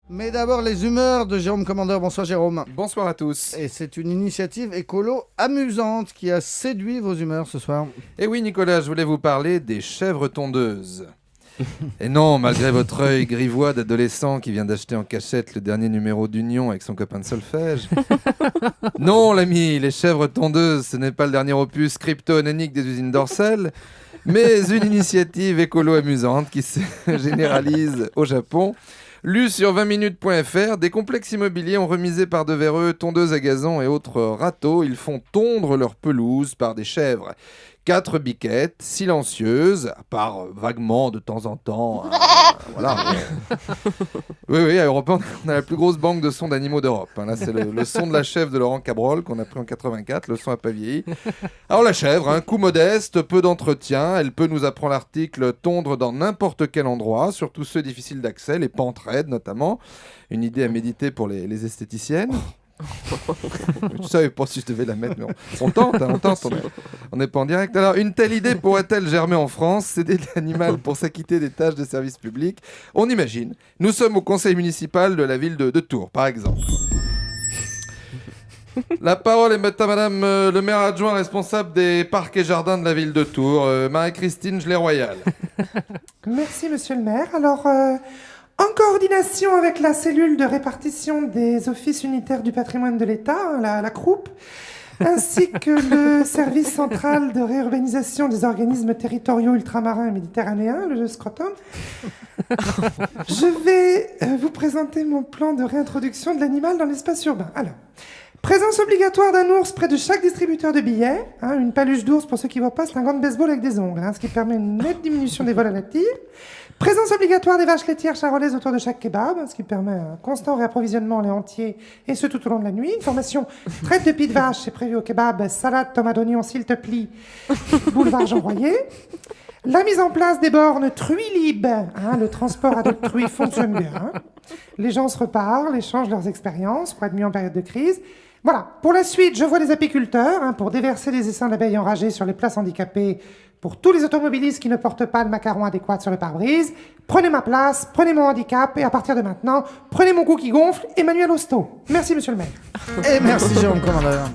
Mais d'abord, les humeurs de Jérôme Commandeur. Bonsoir Jérôme. Bonsoir à tous. Et c'est une initiative écolo amusante qui a séduit vos humeurs ce soir. Et oui Nicolas, je voulais vous parler des chèvres tondeuses. Et non, malgré votre œil grivois d'adolescent qui vient d'acheter en cachette le dernier numéro d'Union avec son copain de solfège. Non l'ami, les chèvres tondeuses, ce n'est pas le dernier opus crypto-ananique des usines d'Orcel, mais une initiative écolo amusante qui se généralise au Japon. Lu sur 20minutes.fr, des complexes immobiliers ont remisé par devers eux tondeuses à gazon et autres râteaux. Ils font tondre leur pelouse par des chèvres. 4 biquettes, silencieuses, à part vaguement de temps en temps. Voilà. Oui, à Europe 1, on a la plus grosse banque de sons d'animaux d'Europe. Là, c'est le son de la chèvre de Laurent Cabrol qu'on a pris en 84. Le son n'a pas vieilli. Alors, la chèvre, un coût modeste, peu d'entretien. Elle peut, nous apprend l'article, tondre dans n'importe quel endroit, surtout ceux difficiles d'accès, les pentes raides notamment. Une idée à méditer pour les esthéticiennes. Je ne savais pas si je devais la mettre, mais on tente, on n'est pas en direct. Alors, une telle idée pourrait-elle germer en France, céder de l'animal pour s'acquitter des tâches de service public? On imagine. Nous sommes au conseil municipal de la ville de Tours, par exemple. La parole est à madame le maire adjoint responsable des parcs et jardins de la ville de Tours, Marie-Christine Gelée-Royal. Merci, monsieur le maire. Alors, en coordination avec la cellule de répartition des offices unitaires du patrimoine de l'État, la CROUP, ainsi que le service central de réurbanisation des organismes territoriaux ultramarins et méditerranéens, le SCROTOM, je vais vous présenter mon plan de réintroduction de l'animal dans l'espace urbain. Alors, présence obligatoire d'un ours près de chaque distributeur de billets. Une paluche d'ours, pour ceux qui ne voient pas, c'est un gant de baseball avec des ongles, ce qui permet une nette diminution des vols à la tire. Présence obligatoire des vaches laitières charolaises autour de chaque kebab, ce qui permet un constant réapprovisionnement en lait entier, et ce tout au long de la nuit. Une formation traite de pied de vache est prévue au kebab, salade, tomate, oignon, s'il te plaît, boulevard Jean Royer. La mise en place des bornes Truy-Lib, le transport à d'autres truies fonctionne bien. Les gens se reparlent, échangent leurs expériences, quoi de mieux en période de crise. Voilà, pour la suite, je vois des apiculteurs pour déverser les essaims d'abeilles enragées sur les places handicapées pour tous les automobilistes qui ne portent pas le macaron adéquat sur le pare-brise. Prenez ma place, prenez mon handicap et à partir de maintenant, prenez mon cou qui gonfle, Emmanuel Hosto. Merci monsieur le maire. Et merci Jérôme Commandeur.